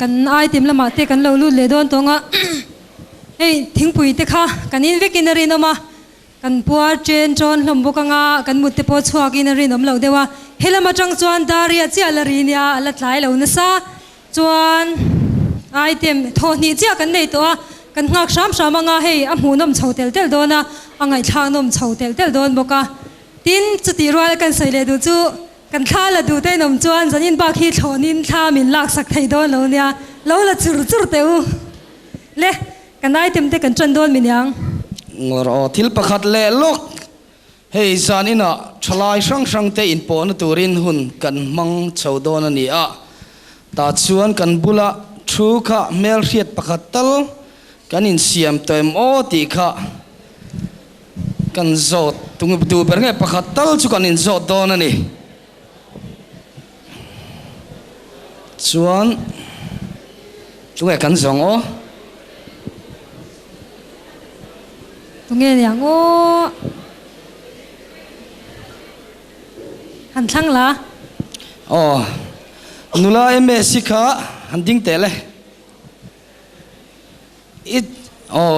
กันไอเต็มละมาเตกันเราลุดเลยโดนตัวงะเฮ้ยทิ้งปุ๋ยเตค่ะกันอินเวกินอะไรนมากันปัวเจนจอนลมบุกังะกันมุดเตปอชัวกินอะไรนมเราเดว่าเฮลมาจังจวนดาริอาเจียลารีเนียลัดไหลเราเนซ่าจวนไอเต็มโทนี่เจียกันในตัวกันงักซ้ำมังะเฮ้ยอ่ะหูนมเฉาเตลเตลโดนะอ่ะไงทางนมเฉาเตลเตลโดนบุกะตินจุดที่รัวกันใส่เลยดูจูกันท่าละดูได้นมจวนจะยินบาคีโทนินท่ามินลักสักไทยโดนเราเนี่ยเราละจุดเตวเละกันได้เต็มเตกันจนโดนมินยังรอทิลประคัดเล่ลกเฮ้ยซานินะชลายช่างเตอินปอนตูรินหุ่นกันมังเฉาโดนนี่อ่ะตาชวนกันบุละชูขะเมลเชียดประคัดตัลกันอินเสียมเต็มโอติขะกันโจดตุงดูเป็นไงประคัดตัลชุกันอินโจดโดนนี่ชวนจุงไอ้กันสองโอตรงนี้อย่างโอ้หันช่างละอ๋อนุลาเอเมสิกะหันดิ้งเตะเลย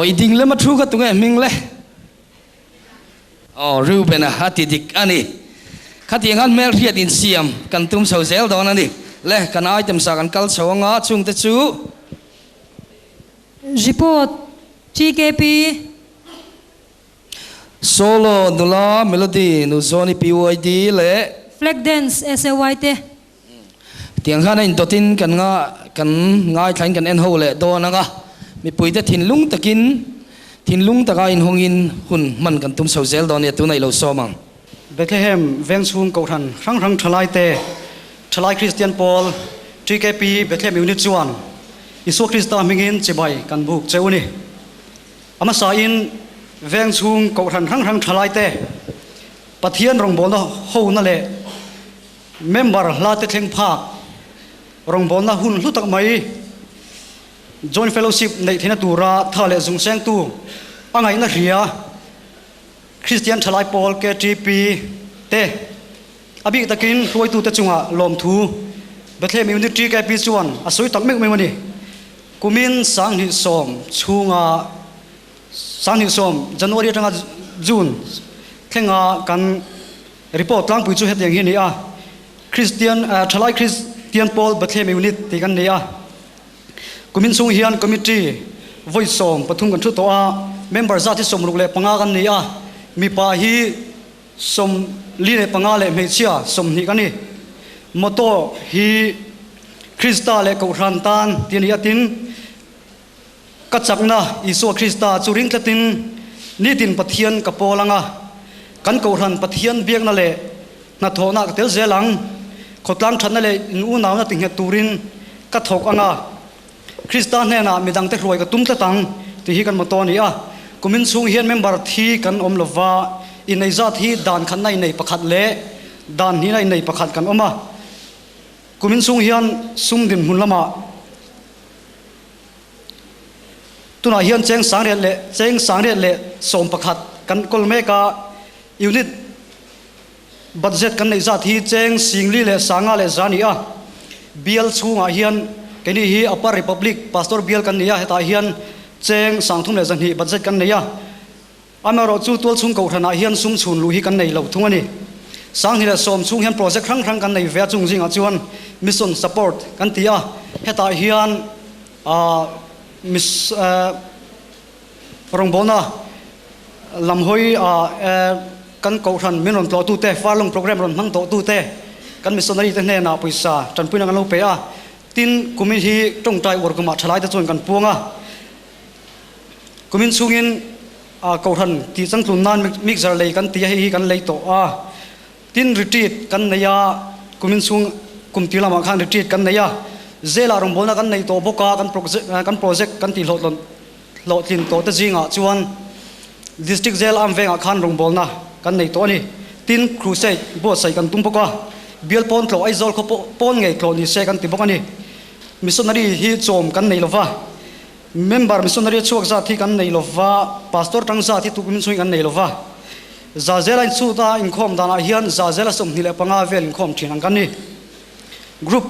อีดิ้งเลยมาทูกะตรงไอ้มิงเลยอ๋อรู้เป็นอะฮัตติดิกอันนี้ขัดยังกันเมลเรียดอินเซียมกันตุ้มเสาเซลดอนอันนี้เลยกันไอเต็มสักกันกัลสวงอาจุงเตจูรีพอร์ต GKP Solo nula melody nu zoni PYD le Flag Dance SAYT เตียงข้าในตัวทินกันง่ายทันกันเอ็นโฮleโดนนะคะมีปุ๋ยแต่ทินลุงตะกินทินลุงตะกาอินหงอินหุ่นมันกันตุ้มเสาเซลดอนเนี่ยตัวไหนเราซ้อมังเบธเลเฮมเวงซูงเกาทันครั้งทลายเตทลายคริสเตียนปอล GKP เบธเลเฮมยูนิตจวนอิสุคริสต์มิงินเจบัยกันบุกเจ้านี่อามาสาอินเวงซูงเกาทันครั้งทลายเตปะเทียนรองบอลนะฮูนั่นแหละเมมเบอร์ลาเตเทงภาครองบอลนะหุ่นลุตักไม่จอยเฟลโลชิพในที่นัตูราทะเลซุงเซงตูอะไรนั่นเรียคริสเตียนทลายปอลเกจีปีเตอบิตะกินรวยตูเตจุงะลมทูเบทเลมิวนิตีแกปีจวนอสวยตักเมกไม่วันนี้กุมินสังหิสมชูงะสังหิสมจันวารีจังะจูนเข่งะกันรีพอร์ตตั้งปุยจูเฮ็ดอย่างนี้อ่ะคริสเตียนทลายคริสเตียนปอลเบทเลมิวนิตีกันนี้อ่ะกุมินซุงเฮียนคอมมิตี้วอยสมปฐุมกันทุตัวเมมเบอร์ซาที่สมรุกเลปังอากันนี้อ่ะมีปาฮีสมลีเลปังอาเลเมเชียสมนี่กันนี่มอโตฮีคริสตาเลกุรันตันที่นี่ตินกัจจักนะอิสุคริสตาจุริงตตินนี่ตินปะเทียนกับโปลังอ่ะกันกุรันปะเทียนเบียกนั่นแหละนัทโธนักเตลเซลังขดลังทันนั่นแหละอินอูนาวนัติงเหตุตูรินกัทโธกังอ่ะคริสตาเนี่ยนะมีดังเตรวยกับตุ้มตะตังที่ฮีกันมาตอนนี้อ่ะกุมินซุงเฮียนเมมเบอร์ที่กันอมลวาอินในจัดที่ด่านขันในประคัดเละด่านนี้ในประคัดกันอมมากุมินซุงเฮียนซุ่มดินหุ่นละมาตุนาเฮียนเจงสังเรียนเละสมประคัดกันกลเมกายูนิตบัตเจ็ตกันในจัดที่เจงสิงลีเละสังอาเละจานีอ่ะเบียลซุงเฮียนกันนี่ฮีอัปปาริพับลิกพาสตอร์เบียลกันนี่อ่ะเหตุเฮียนเจงสังทุ่มเลยจันทีบัตเจ็ตกันนี่อ่ะอเมริกาจู่ตัวซุ่มเก่าธนาเฮียนซุ่มชุนลุยกันในเหล่าทุ่งนี่สังที่เราสมซุ่มเฮียนโปรเจกต์ครั้งกันในเวียจุงจิงอาจวนมิสซันซัพพอร์ตกันที่อ่ะเหตุเฮียนมิสรองบอลนะลำหอยกันเก่าทันมินรอนตัวตู้เตะฟ้าลงโปรแกรมรอนทั้งตัวตู้เตะกันมิสซันนารีเตะเนี่ยนาปุยซาจันปุยนังกันลูกเปียตินกุมิฮีตรงใจวอร์กมาทลายตะจวนกันพวงอ่ะกุมินซุงินเก่าทันที่สังตุนนานมิกซ์เลยกันตีให้กันเลยโตตินรีทรีตกันในยากุมินซุงกุมตีลามาขันรีทรีตกันในยาเจลารองบอลกันในโตบกากันโปรเจกต์กันตีโหลดตินโตตะจิงอ่ะจวนดิสตริกเจลอัมเวงขันรองบอลนะกันในโตนี่ตินครูเซตบอสใส่กันตุ้มบกาเบียลปอนโตไอโซลเขาปอนไงโตนี่เซกันตีบกันนี่มิสซันนารีฮีโจมกันในลฟ้าเมมเบอร์มิสซันนารีช่วยจัดที่กันในลฟ้าพาสตอร์ตั้งจัดที่ทุกมิสซันกันในลฟ้าซาเซลอินสูตาอินคอมดานาเฮียนซาเซลสมนิเลปังอาเวลอินคอมที่นั่งกันนี่กรุ๊ป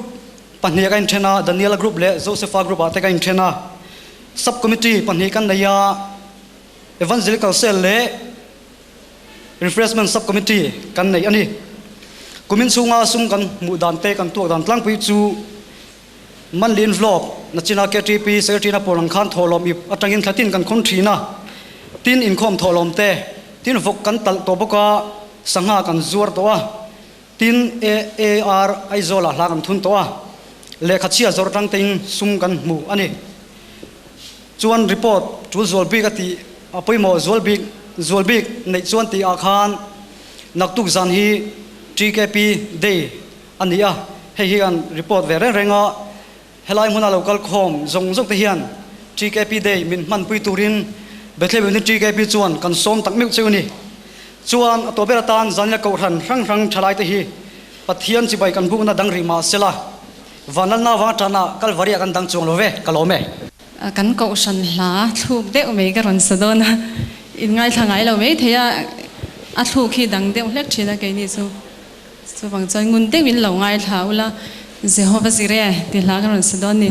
pahnia kan thena Daniel group le Josepha group ate kan thena subcommittee pahni kan naya evangelical cell le refreshment subcommittee kan nei ani kumin sunga sum kan mu dan te kan tu dan tlang pui chu man lin vlog na china KTP secretary na porang khan tholom ip atangin thlatin kan khon thina tin income tholom te tin vok kan tal to boka sanga kan zuar to a tin AR aizola hla kan thun to a le khachia zor tang ting sum kan mu ani chuan report chu zol big ati apoimo zol big nei chuan ti a khan naktuk zan hi TKP day ania hei an report ve renga helai huna local khom zong te hian TKP day min man pui turin bethlebe ni TKP chuan kan som tak meu chuni chuan atobera tan zanya ko ran rang thalai te hi pathian chi bai kan bu na dang ri ma sela vanal na wa tana kal varia kan dang chung love kalome kan ko san hla thuk de me ka ron sadona in ngai thangai lo me theya a thuk khi dang de hlek thina ke ni so wang chai ngun te min lo ngai thaula Jehovah Jireh ti hla ka ron sadoni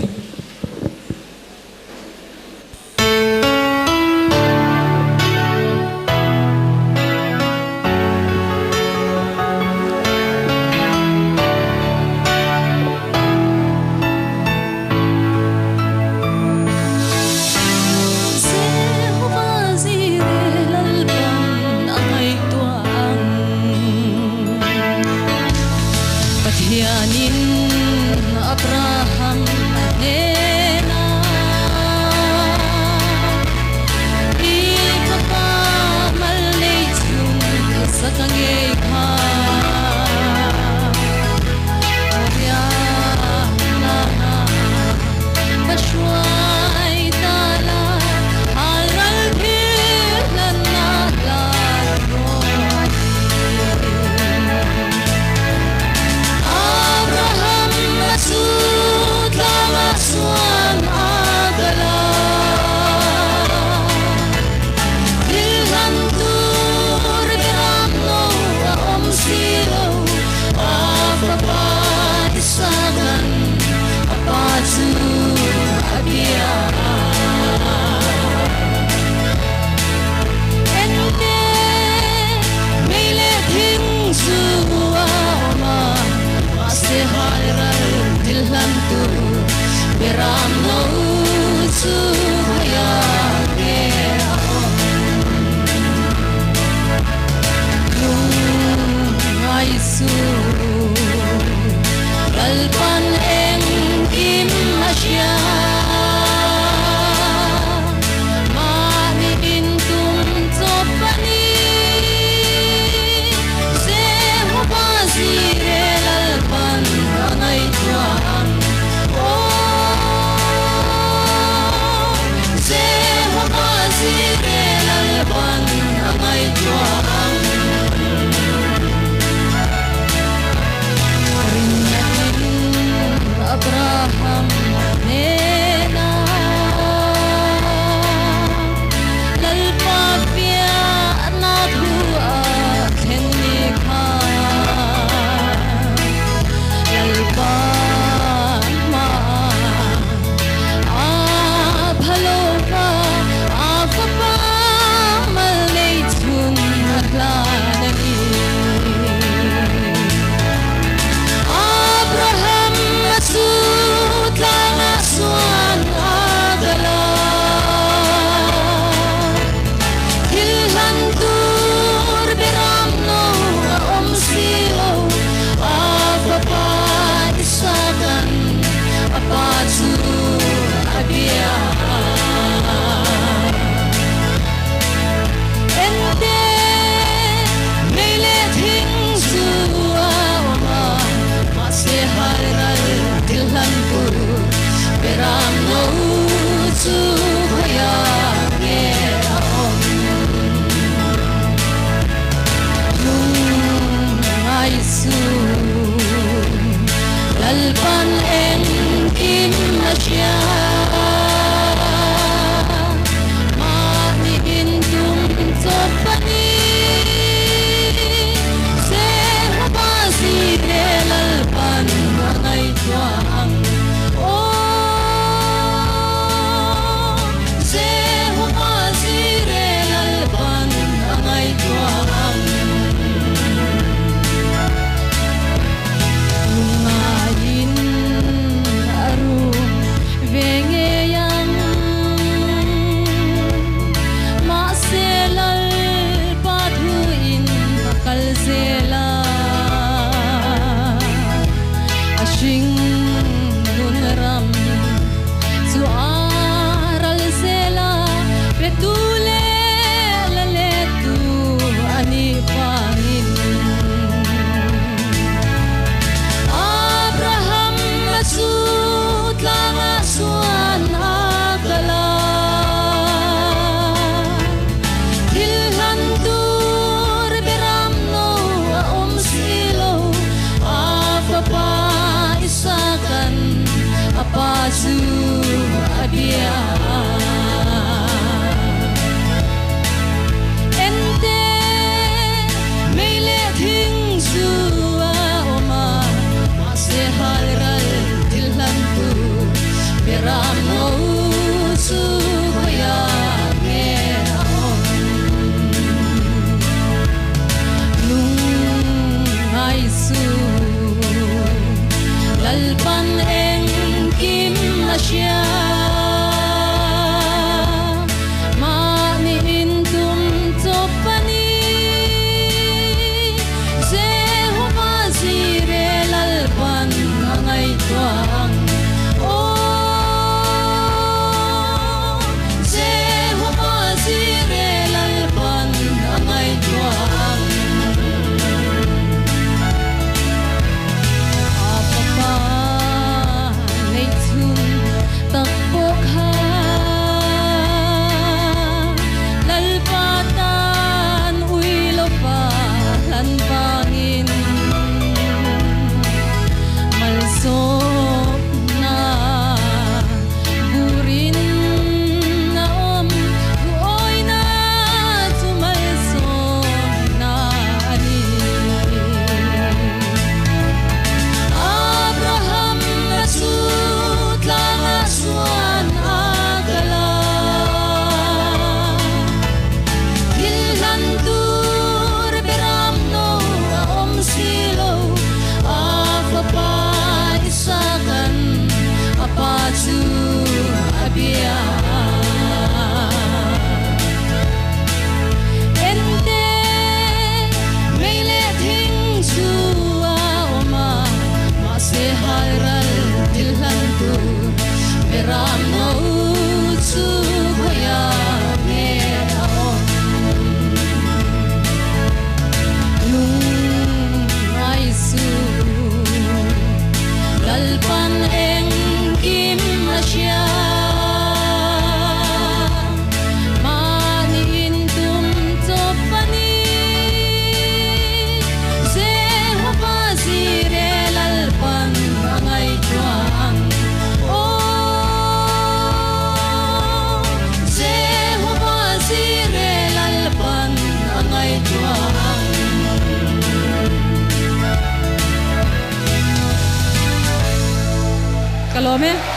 lo me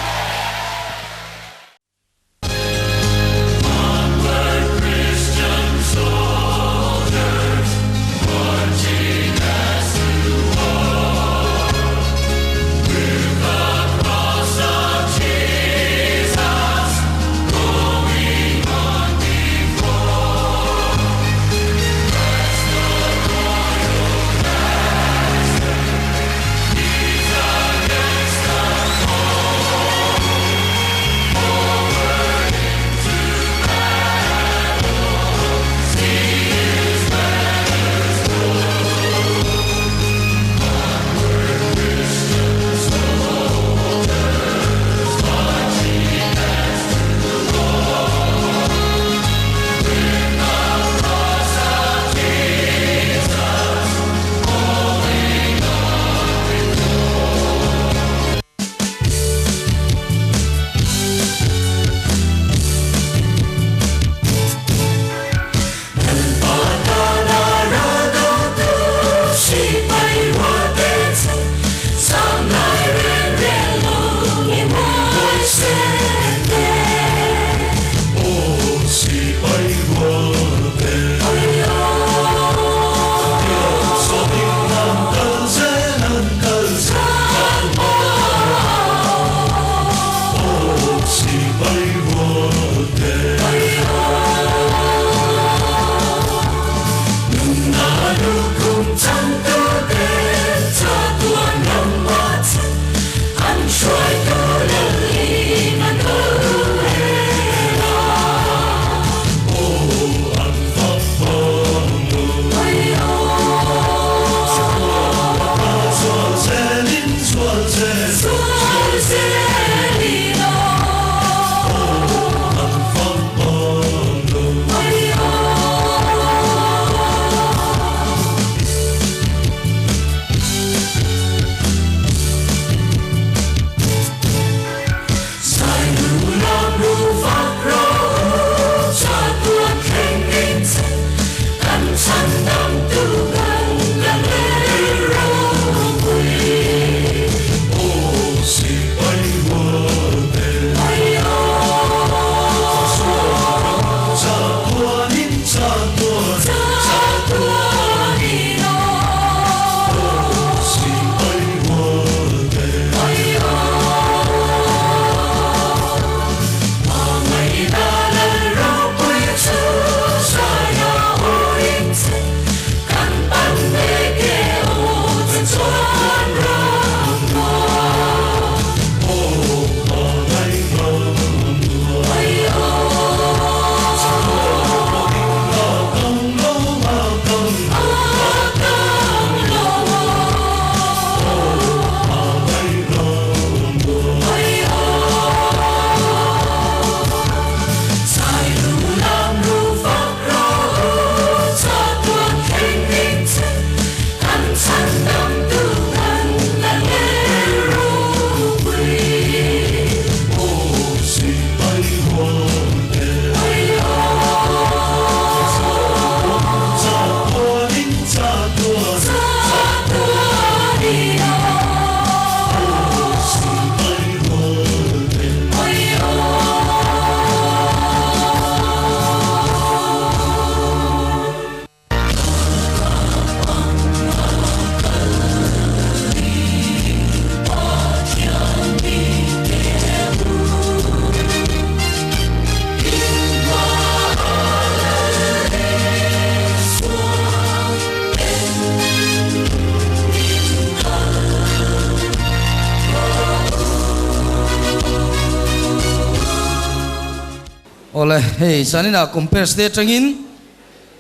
ole hey sanina compare ste tangin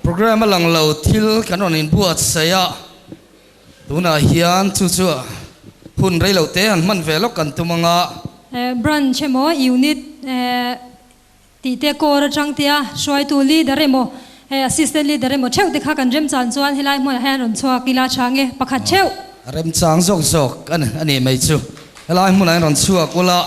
program lang lo thil kanon in buat saya tuna hian chu chu hun rei lo te an man velo kan tumanga branch mo unit ti te ko ra chang tia swai tu leader mo assistant leader mo cheu te kha kan rem chan chuan helai mo han ron chua kila change pakhat cheu rem chang zok zok ani mai chu helai mo nai ron chua kula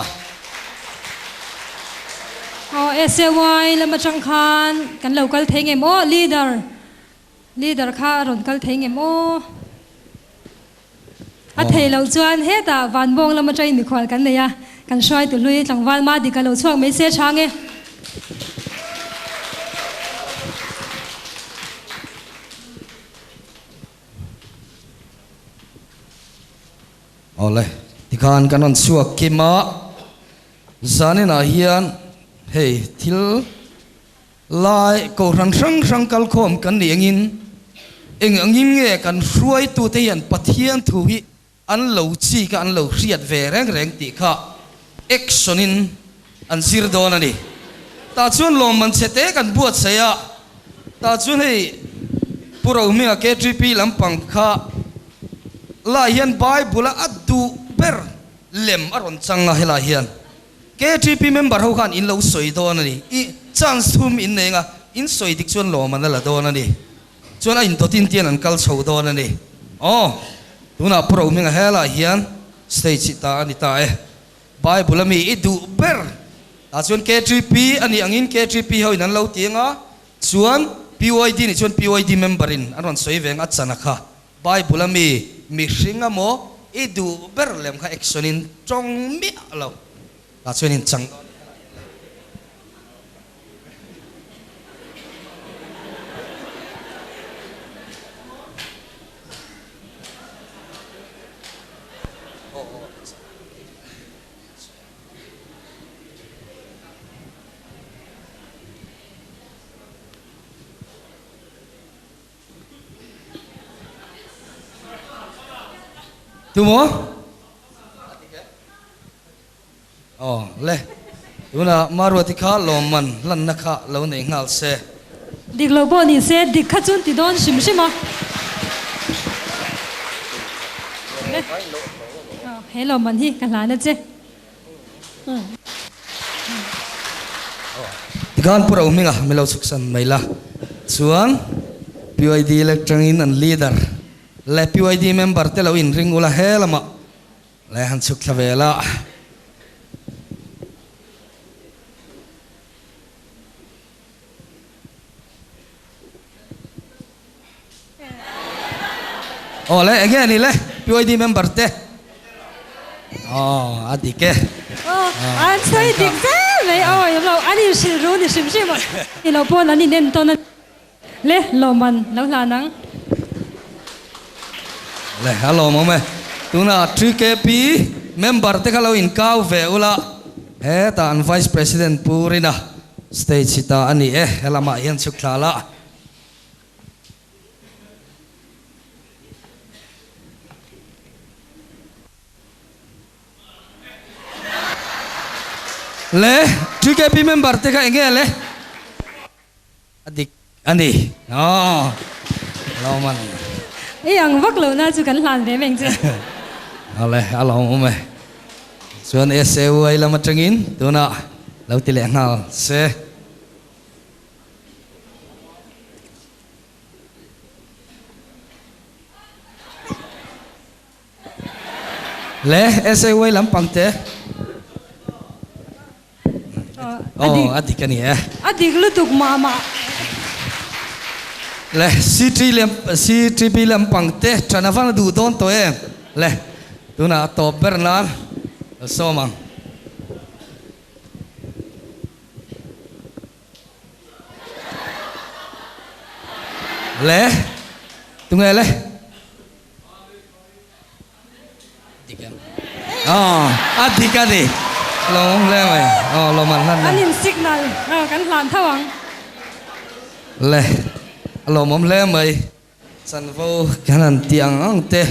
SAY lama chang khan kan local thenge mo leader kha ron kal thenge mo a thei lo chuan he ta van bong lama chai mi khwal kan ne ya kan shoi tu lui tlangwal ma di ka lo chuak mai se thange ole tikhan kanon suak kima zanina hian hei thil lai ko ran sang kal khom kan ni angin angin nge kan hruai tu te hian pathian thu hi an lo chi ka an lo hriat ve reng ti kha actionin an sir don ani ta chuan lom man chete kan buat saya ta chuan hei puro mi a KTP lampang kha la hian bible adu ber lem aron changa hela hian KTP member ho khan in lo soi don ani I chance thum in nenga in soi dik chuan lo man la don ani chuan a in to tin tian an kal chho don ani tuna pro minga hela hian stage ta ani ta bible mi I du ber ta chuan KTP ani angin KTP ho in an lo tianga chuan PYD ni chuan PYD member in aron soi veng achana kha bible mi hringa mo I du ber lem kha actionin chong mi lo ta chuan in chang tu mo le tuna marwati kha loman lan na kha lo nei ngal se dik lo bo ni se dik kha chun ti don sim sima hello man hi kan la na che tikhan pura uminga melo suksan maila chuan PYD electron in an leader le PYD member te lo in ring ula helama le han chuk thavela le again le PYD member te adike an sai dik se le yam lo ani sil ru ni sim sima I lo bo na ni nen to na le lo man lo la nang le hello mome tuna 3KP member te khalo in kau ve ula ta an vice president purina stage sita ani helama hian chukhlala le 3KP member te kha enge le adik ani lo man yang vak lo na chu kan hlan ve meng che ale alo me chuan SAU ai lama tangin tuna lo ti le ngal se le SAU ai lam pangte adik ani adik lu tuk mama le C3P lam pangte chanavana du don to le tuna to bernal somang le tunga le adikani long le mai lo man nan anin signal kan hlan thawang le lo mom le mai san vo kanan tiang ang te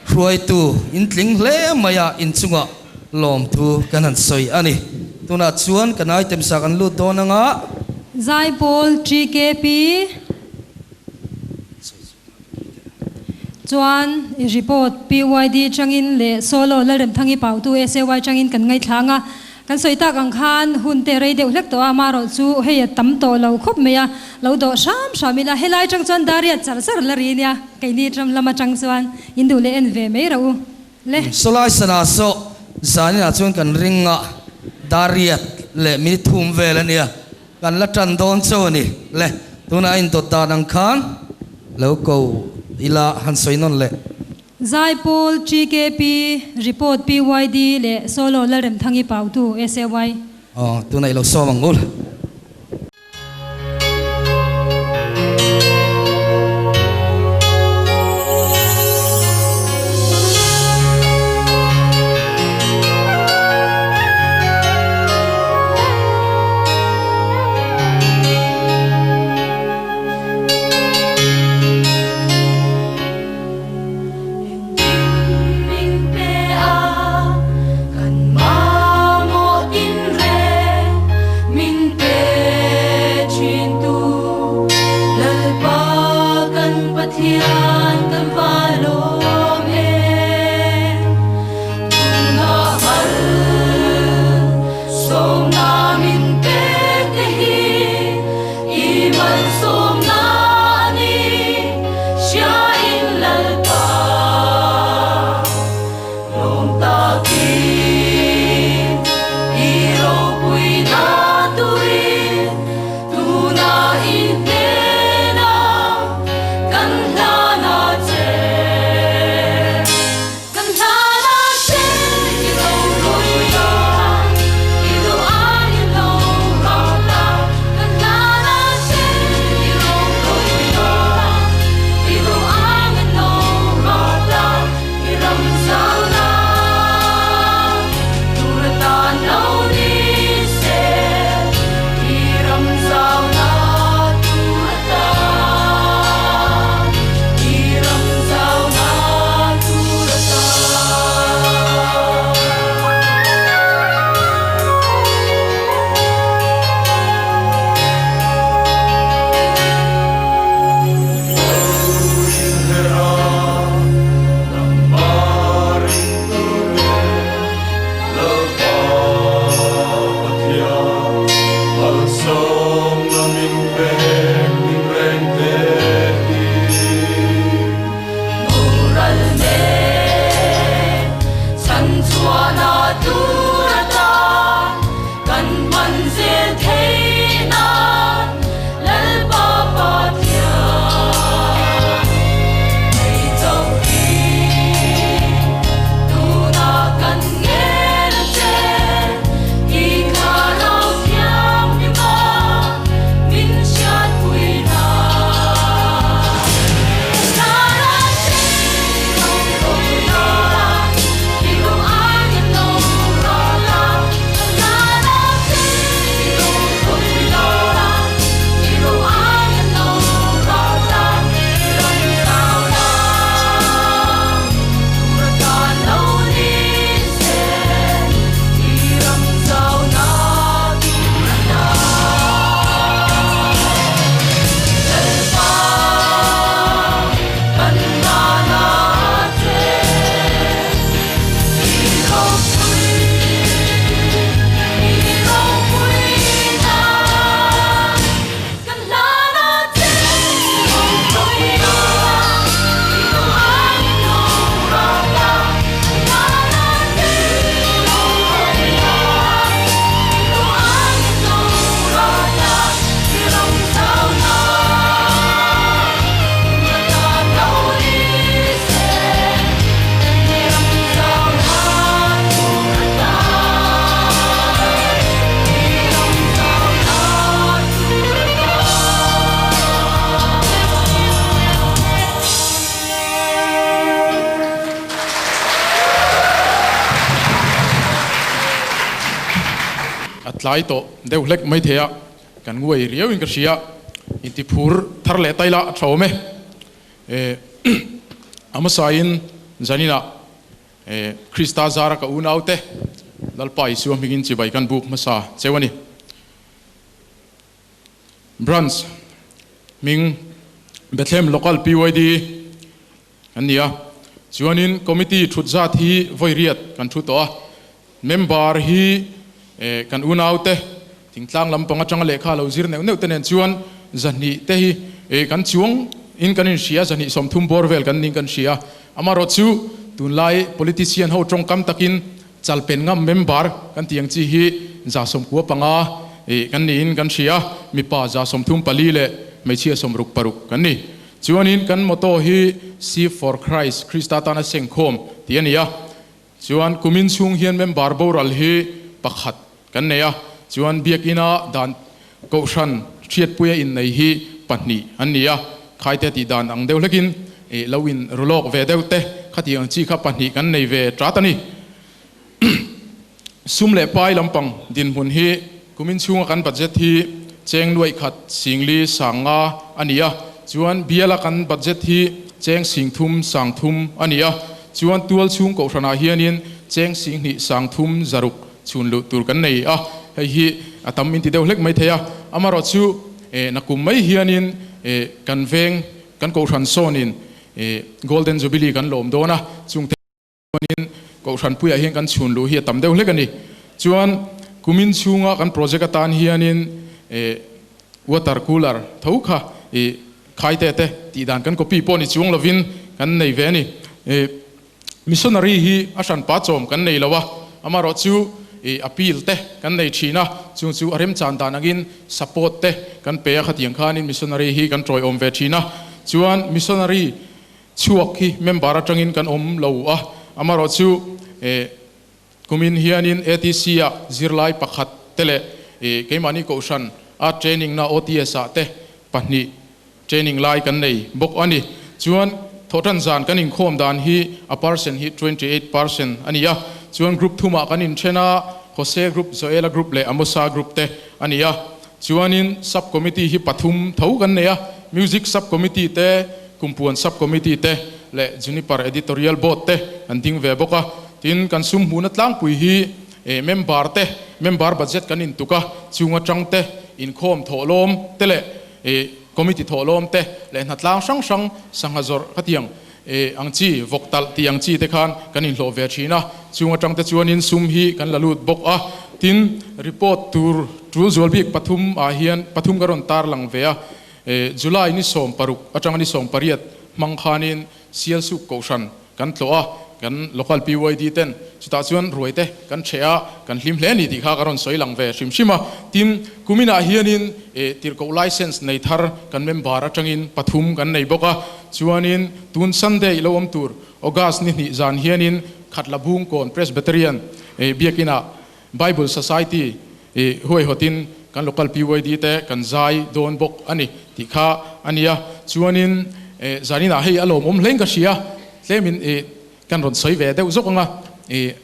ruai tu in tling le maya in chunga lom thu kanan soi ani tuna chuan kanai tem sa kan lu donanga zai bol 3KP chuan I report PYD changin le solo la rem thangi pau tu SAY changin kan ngai thlanga kan soita kang khan hun te rei deuh hlek to amaro chu hei tam to lo khop meya lo do shamila helai chang chuan daria char la rinia kaini tram lama chang chuan indu le en ve me ro le solai sana so zani a chuan kan ringa dariat le mi thum velania kan la tan don choni le tuna in to ta dang khan lo ko ila han soinon le Zaipol GKP report PYD le solo la rem thangi pau tu SAY tu này lo so mangul Lai to deu lek mai thea kan ngui riau in ka sia inti phur thar le taila thome amasain zanina Krista zara ka unaute lalpai su migin chi bai kan buk masa chewani branch ming Bethlehem local PYD ania chuanin committee thutza thi voiriat kan thu to member hi kan unaute tingtlang lampanga changa lekha lo zir neu tenen chuan zani te hi kan chuang in kan in sia zani somthum borvel kan ning kan sia amaro chu tunlai politician ho trong kam takin chalpen ngam member kan tiang chi hi za som ku panga kan ni in kan sia mi pa za somthum pali le mechia somruk paruk kan ni ชวนนี้กันมอโต้ฮี Seek for Christ คริสต์ตานาเซงคมที่อันนี้ชวนกุมินซุงเฮียนเมมบาร์บอรัลฮีปักขัดกันเนี่ยชวนเบียกินาดานกชันเชียดปุยอินในฮีปันนีอันนี้ใครเตติดานอังเดวเล็กินลาวินรุโลกเวเดวเตขัดยังจีขับปันนีกันในเวตราตันีซุ่มเล่ไปลำปังดินหุ่นฮีกุมินซุงกันบัดเจ็ตฮีเจงด้วยขัดสิงลีสังอาอันนี้ชวนเบียละกันบัดเจ็ตฮีเจงสิงทุมสังทุมอันนี้ชวนตัวซุงกชนาเฮียนินเจงสิงหิสังทุมจารุกชวนลุตุรกันในเฮีอาตมินติเดวเล็กไม่เทียอามารอชูนักกุมไม่เฮียนินกันเวงกันกชันโซนินGolden Jubilee กันหลอมโดนะจุงเทนินกชันปุยเฮียกันชวนลุเฮียตำเดวเล็กกันนี่ชวนกุมินชุงกันโปรเจกต์ตานเฮียนินwater cooler ทุกค่ะขายเตะตีดานกันก็ปีปอนี่ช่วงละวินกันในเวนี่มิชชันนารีฮีอาชันป้าจอมกันในละวะอามารอชูอภิลเตะกันในชีนะจูอาริมจานตานักินสปอร์ตเตะกันเปียขัดยังขานินมิชชันนารีฮีกันทรอยอมเวชีนะชวนมิชชันนารีชัวกีเมมบาร์จังอินกันอมเลวอามารอชูกุมินเฮียนินเอทีซีอะซิร์ไลปักขัดเตเลเกมานิโกชันอาเทรนนิ่งนาโอทีเอสเตะปันนี่เทรนนิ่งไลกันในบกอันนี้ชวนทอทันจานกันอินโคมดานฮีa percent ฮี 28% อันนี้ชวนกรุ๊ปทุ่มกันอินเชน่าโฮเซ่กรุ๊ปโซเอลกรุ๊ปเล่อโมซากรุ๊ปเตะอันนี้ชวนอินซับคอมมิตี้ฮีปฐุมเท่ากันเนี่ยมิวสิกซับคอมมิตี้เตะกุมพวนซับคอมมิตี้เตะเล่จูนิปาร์เอดิทอรียลบอร์ดเตะอันทิ้งเว็บบกทินกันซุ่มหูนัดล้างปุยฮีเมมบาร์เตะเมมบาร์บัดเจ็ตกันอินตุกะจูงจังเตะอินโคมโถลมเตะเล่คอมมิตี้โถลมเตะเล่นัดล้างช่างสังหารขัดยังอังจีวกตัลที่อังจีเตคันกันอินโลเวชีนะจูงจังเตจวนอินซุมฮีกันละลุดบกทินรีพอร์ตทูจวลบิกปฐุมเฮียนปฐุมกรอนตาร์ลังเวียจุลายนิสอมปารุกอาจารย์นิสอมปาริยัดมังคานินเซียลสุกโกชันกันตัวกัน local PYD เต้นสุดท้ายชวนรวยเตกันเชียกันลิมเลนี่ที่ข้ากรอนสวยลังเวชิมทีมกุมินาเฮียนินติร์กไลเซนส์ในทาร์กันเมมบาร์จังอินปฐุมกันในบกชวนอินตุนซันเดย์ลวมตูร์ออกัสนี่จานเฮียนินขัดละบุงก่อนเพรสเบเตเรียนเบียกินาBible Society ห้วยหัวตินกัน local PYD เตกันใจโดนบกอันนี้ที่ข้าอันนี้ชวนอินจานินาให้อารมณ์เล่นกับเชียเล่มินกันรอนสวยเวเดอุจง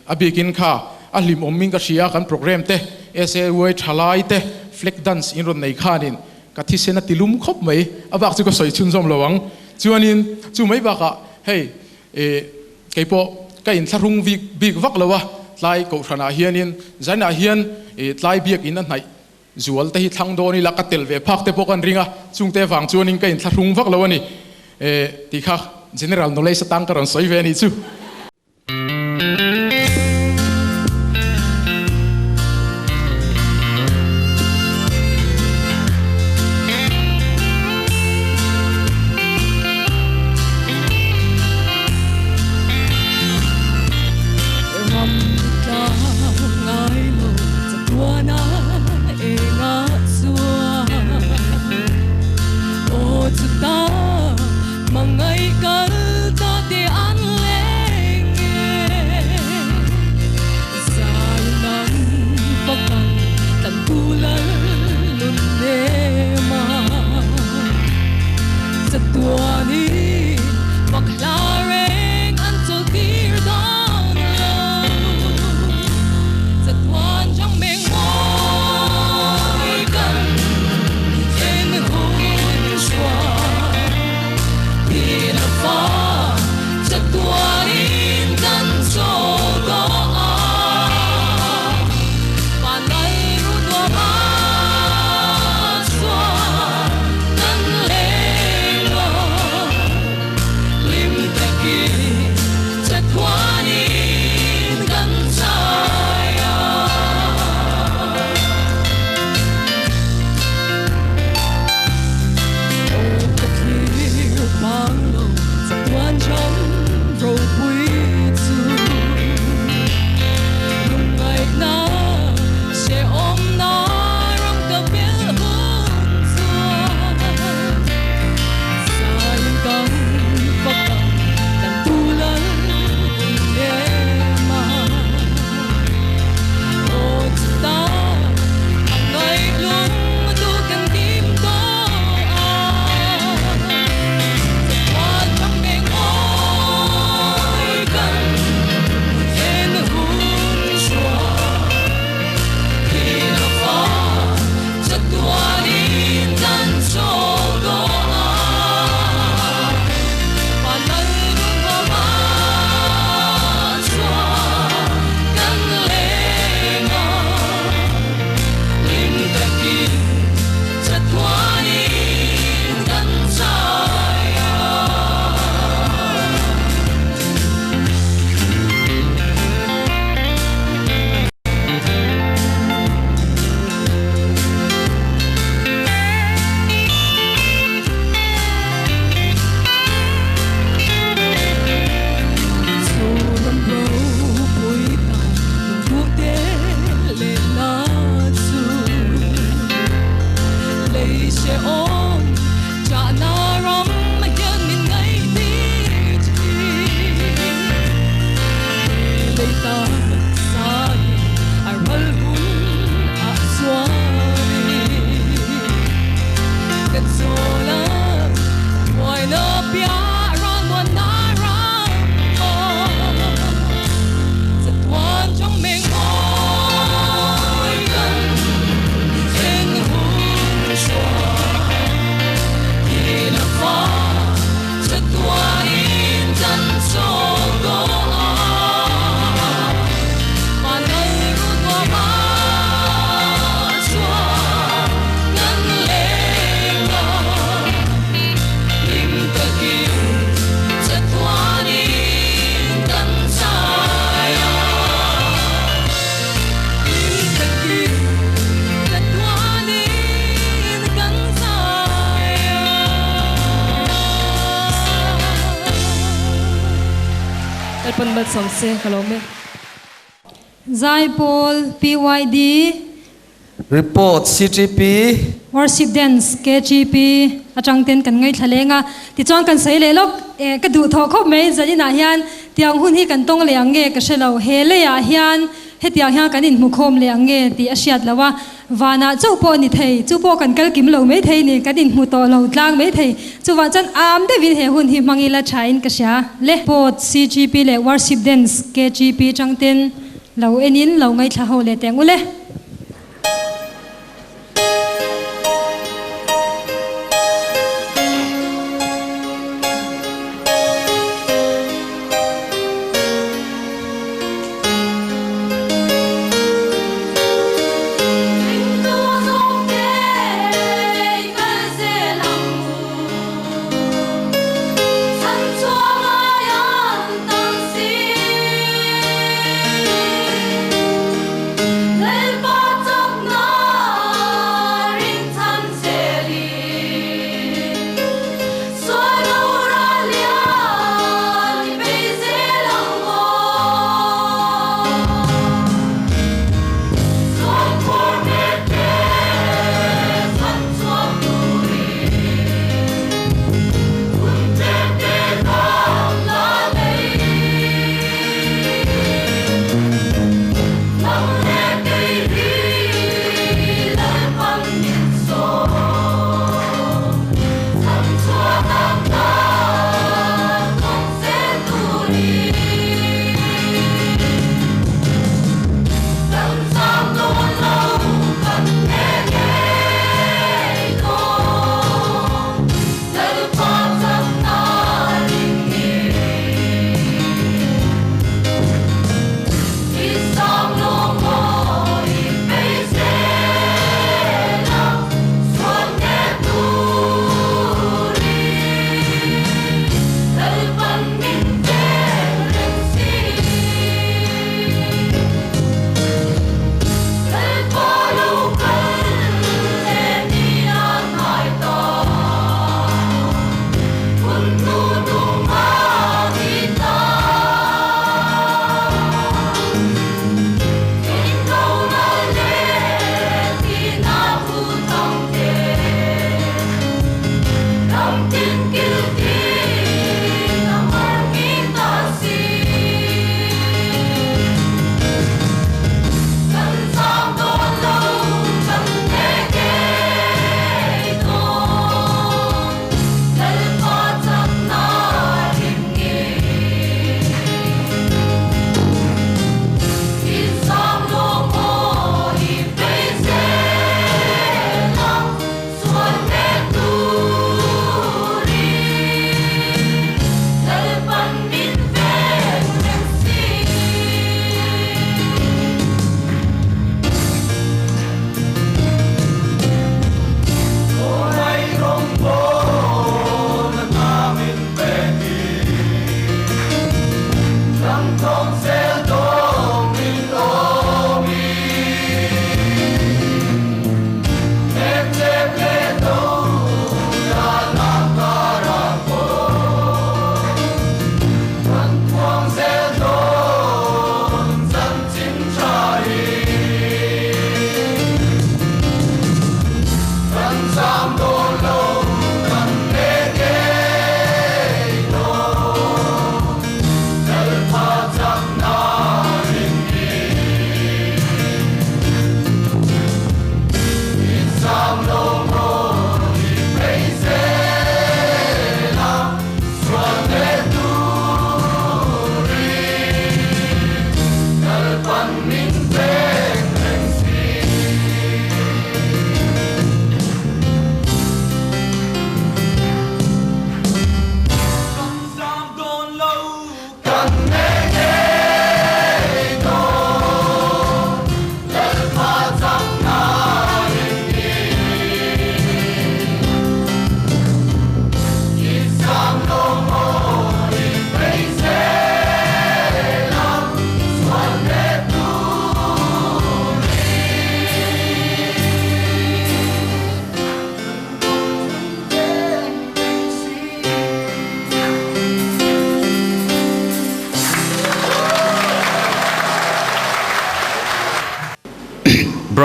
อบิกินข้าอัลลิมอมมิงกับเชียกันโปรแกรมเตเวยชลายเตเฟล็กดันส์อินรอนในข้านินกัที่เซนัติลุมคบไหมอาบักจุก็สวยชุนจอมระวังชวนอินจูไม่บักอะเฮ้ไก่ปอไก่อินทรุงบิกวักเลยวะไล่กูชนะเฮียนินใจน่าเฮียนไล่เบียกอินนั่นไหนจวลแต่ที่ทางโดนี่ลักเตลเวพักเตปกันริงะจุงเตฝังชวนอินไก่อินทรุงวักเลยวะนี่ที่ข้า general knowledge ตั้งกันรอนสวยเวนี่จู pun bat som se kalome Zai Paul PYD report CGP worship dance KGP atang ten kan ngai thalenga ti chong kan sei le lok ka du tho khop mai zani na hian tiang hun hi kan tong le ange ka shelo he le ya hian he tiang hian kan in mu khom le ange ti asiat lawa wana chu po ni thei chu po kan kal kim lo mai thei ni kan in mu to lo tlang mai thei chu wa chan am de vin he hun hi mangila thain ka sha le pot CGP le worship dance KGP chang ten lo enin lo ngai tha ho le teng ule Let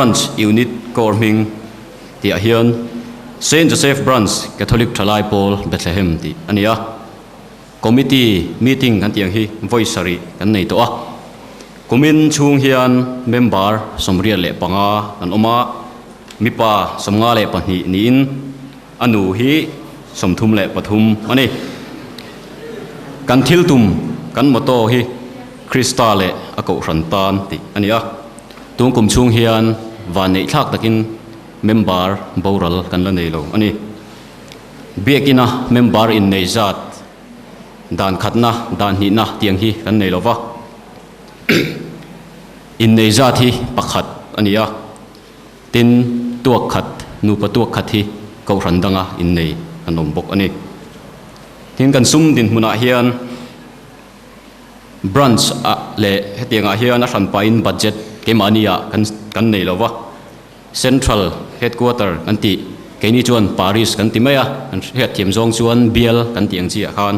Branch Unit Korming tia hian Saint Joseph Branch Catholic Thalai Paul Bethlehem ti ania committee meeting kan tiang hi voicery kan nei to a kumin chung hian member somria le panga kan oma mipa somnga le pahni ni in anu hi somthum le pathum ani kan thil tum kan moto hi Krista le ako rantan ti ania tung kum chung hian van nei thak takin member boral kan la nei lo ani biakina member in nei zat dan khatna dan hi na tiang hi kan nei lova in nei zat hi pakhat ania tin tuak khat nu pa tuak khat hi ko randanga in nei anom bok ani tin kan sum din huna hian branch a le hetianga hian a ran pa in budget ke mania kan nei lova central headquarter kan ti keini chuan Paris kan ti maya an het thiam zong chuan bial kan tiang chi a khan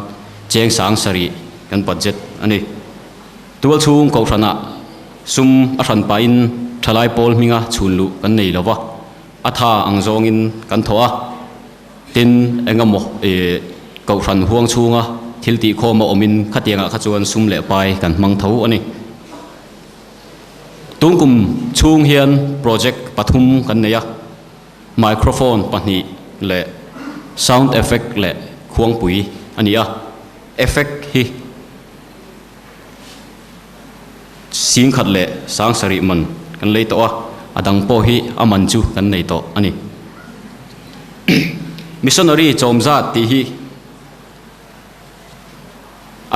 cheng sang sari kan budget ani tual chung ko rana sum a ran pa in Thalai Paul minga chunlu kan nei lova atha angjong in kan thoa tin engamo ko ran huang chunga thilti khoma omin khatianga khachuan sum le pai kan mang tho ani tungkum chung hian project pathum kan neya microphone pahni le sound effect le khuang pui ania effect hi sing khat le sang sari man kan lei to a adang po hi aman chu kan nei to ani missionary chomza ti hi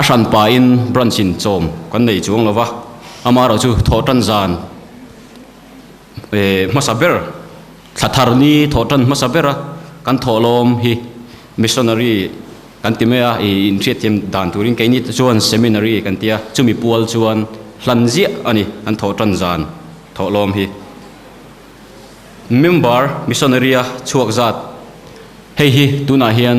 asan pa in branchin chom kan nei chuang lova amaro chu thotan zan masaber thatharni thotan masabera kan tholom hi missionary kan timea in thiam dan turin kaini chuan seminary kan tia chumi pual chuan hlanzia ani an thotan zan tholom hi member missionary a chuak zat hei hi tuna hian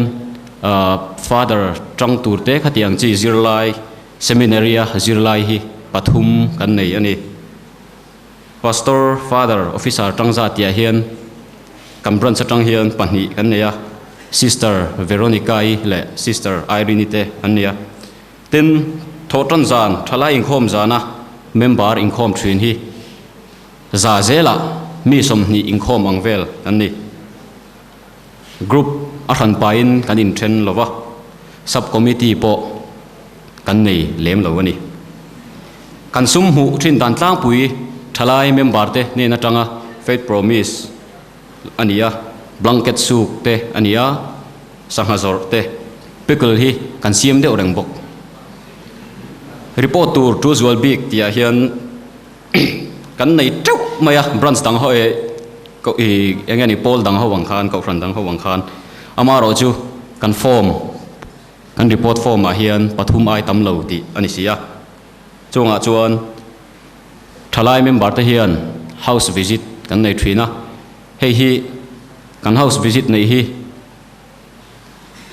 father trang turte khatiang chi zirlai seminary a zirlai hi pathum kan nei ani pastor father officer tangza tia hian kambran satang hian pahni kan neya sister Veronica le sister Irene te ania tin thotan zan thalai inkhom zana member inkhom thin hi za zela mi somni inkhom angvel ani group aran pain kan in thren lova sub committee po kan nei lem lo ani kan sum hu thin dan tlang pui Thalai member te ne na tanga faith promise ania blanket suk te ania sanghazor te pickle hi kan siam de oreng bok report tur usual big tia hian kan nei trau maya branch dang ho e ko e engani pol dang ho wang khan ko fran dang ho wang khan amaro chu kan form kan report form a hian pathum ai tam lo ti ani sia chunga chuan Thalai member te hian house visit kan nei thina hei hi kan house visit nei hi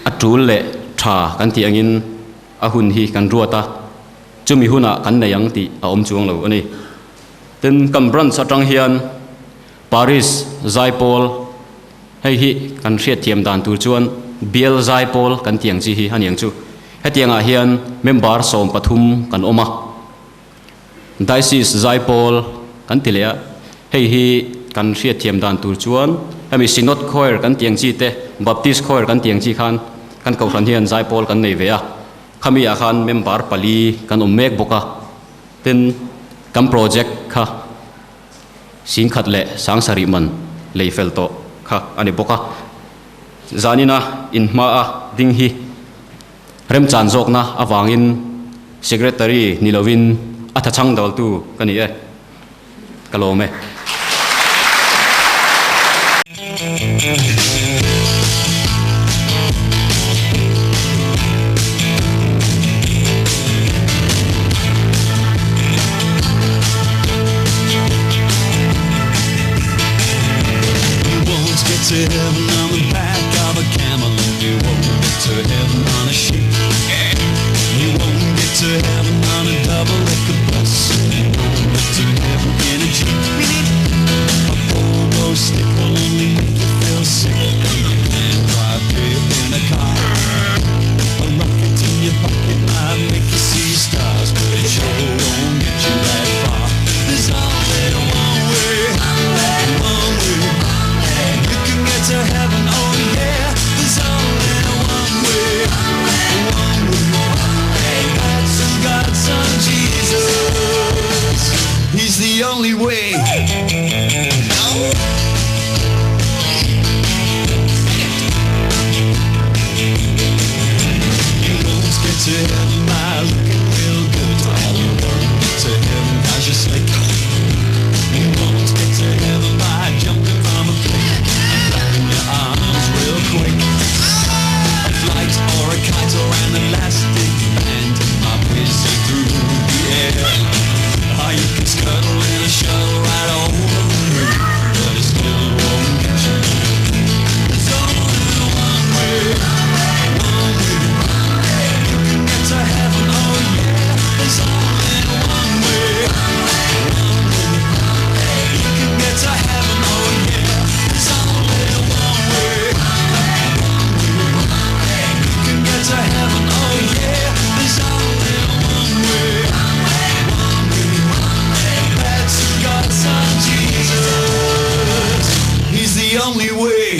atul le tha kan ti angin ahun hi kan ruata chumi huna kan nei ang ti a om chuang lo ani ten kam branch atang hian Paris Zaipol hei hi kan hriat thiam dan tur chuan Biel Zaipol kan tiang chi hi haniang chu hetianga hian member som pathum kan oma diocese Zaipol kan tilea hei hi kan hriat thiam dan tur chuan hemi synod choir kan tiang chi te baptist choir kan tiang chi khan kan ko ran hian Zaipol kan nei ve a khami a khan member pali kan mek boka ten kam project kha sing khat le sang sari man leifel to kha ani boka zanina in ma a ding hi rem chan jok na awangin secretary nilovin atha chang dal tu kani e kalome To heaven on the back of a camel, and you won't get to heaven on a sheep. You won't get to heaven on a double-decker bus, and you won't get to heaven in a jeep. elastic band are whizzing through the air. You can scuttle in a shuttle right over the moon, but it still won't get you. There's only one way, one way. You can get to heaven, oh yeah. There's only one way, one way. You can get to heaven, oh yeah. There's only one way, one way. You can get to heaven, oh yeah. There's only one way. That's God's Son Jesus. He's the only way.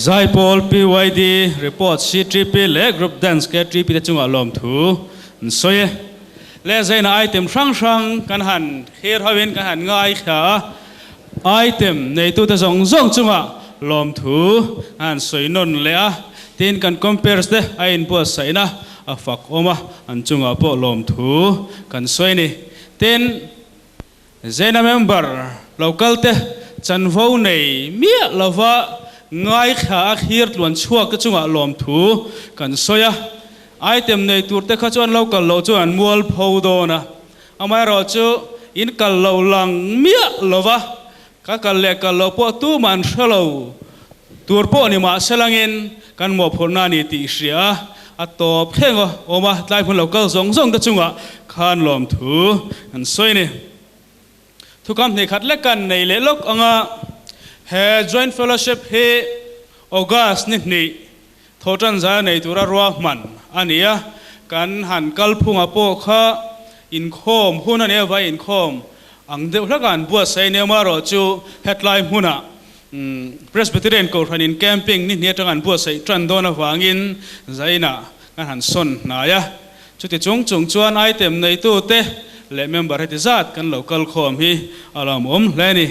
Zai Paul PYD report C3P le group dance ke 3P te chunga lom thu soye le zaina item sang sang kan han kher hawin kan han ngai kha item nei tu ta zong zong chunga lom thu an soinon le a tin kan compares te ain po saina a fak oma an chunga po lom thu kan soini tin zaina member local te chanvo nei mia lova ngai kha khir tuan chhuak ka chunga lom thu kan soya item nei turte kha chuan local lo chuan mual phodo na amai ro chu in kal lo lang mia lova ka kal le kal lo po tu man shalo tur po ni ma selangin kan mo phorna ni ti sia atop khengo oma tlai phun local zong zong ta chunga khan lom thu kan soini thu kam nei khat le kan nei le lok anga he joint fellowship he August ni thotan za nei tura ruwa man ania kan han kal phunga po kha in khom huna ne vai in khom ang de hlakan bua sai ne ma ro chu headline huna Presbyterian ko thanin camping ni ne tangan bua sai tran dona wangin zaina kan han son na ya chuti chung chuan item nei tu te le member he zat kan local khom hi alam le ni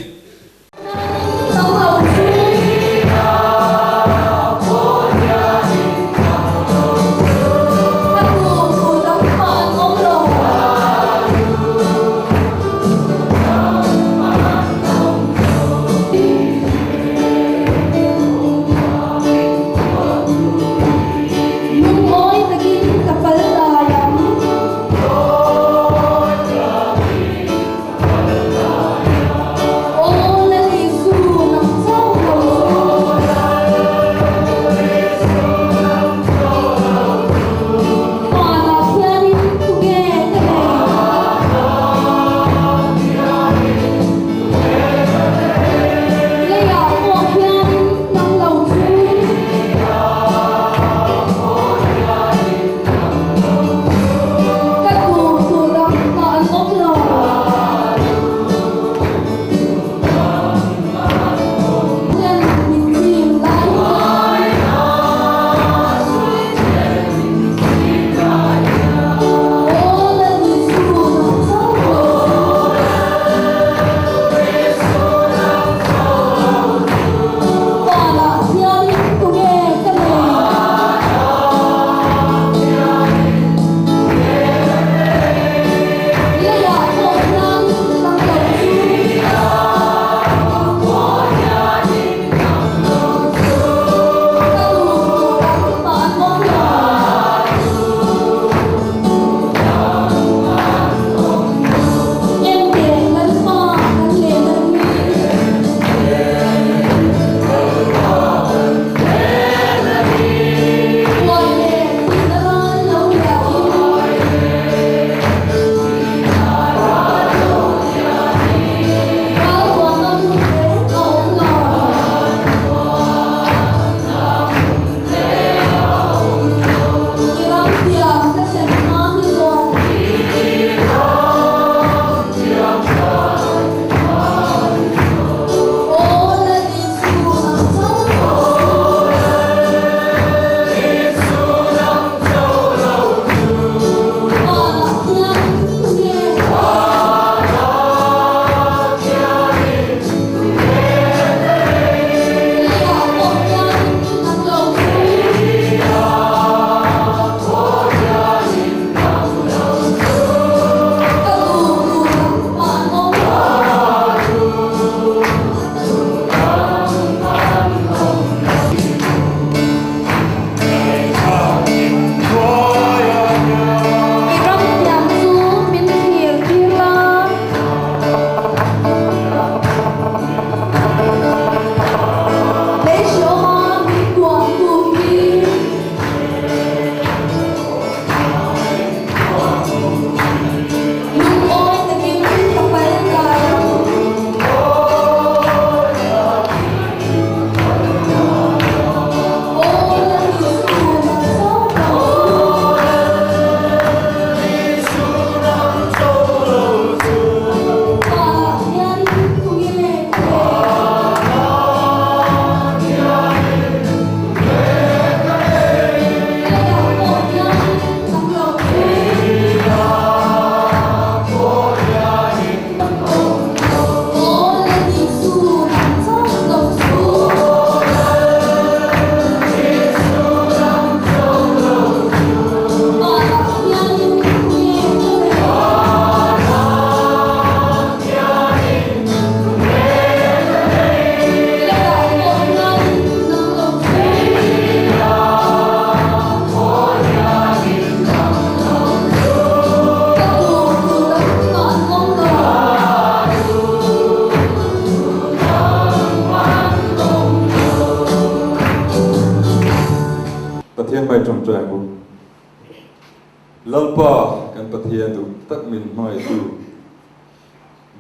lalpa kan pathian du tak min mai tu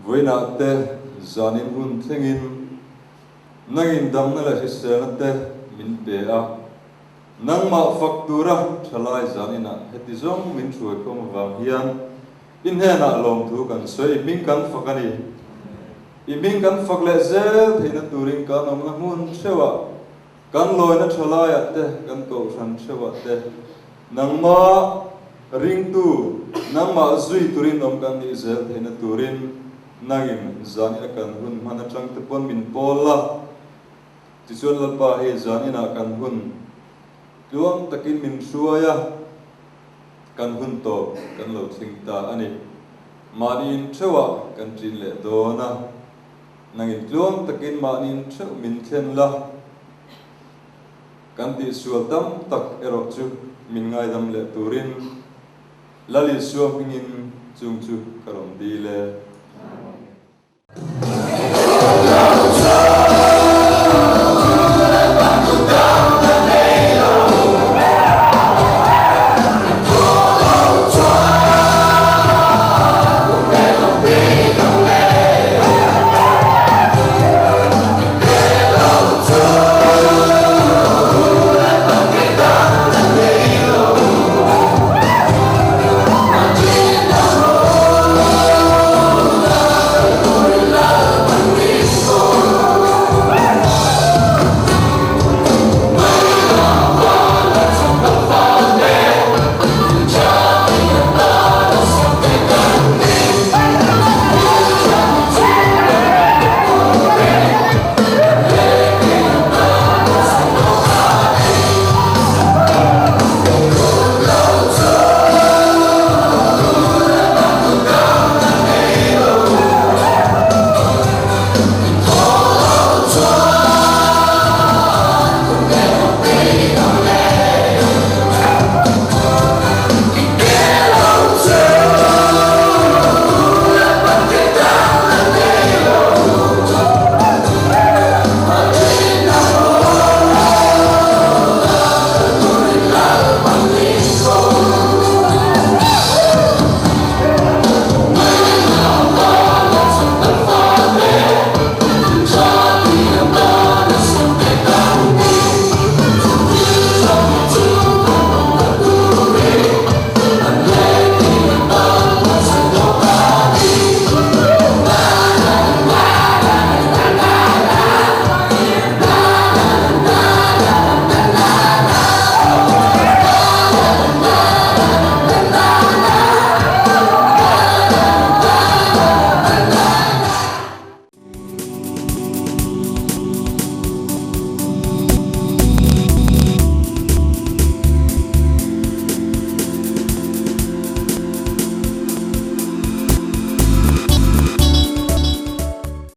voina te zanin hun thengin nangin dang na la hisena te min pe a nang ma faktura thalai zanina heti zong min chuai khom wang hian in hena lom thu kan soi ming kan fakani iming kan fakle zel theina turing kan om na mun chewa kan loina thalai ate kan ko san chewa te nang ma ring tu nang ma zui turin om kan ni zel theina turin nangin zani kan hun mana chang te pon min pola ti chuan lalpa he zanina kan hun tuang takin min suaya kan hun to kan lo thingta ani manin chewa kan trin le dona nangin tuang takin manin cheu min thlen la kan ti sual tam tak ero chu min ngai dam le turin lali suam hingin chung chu karom di le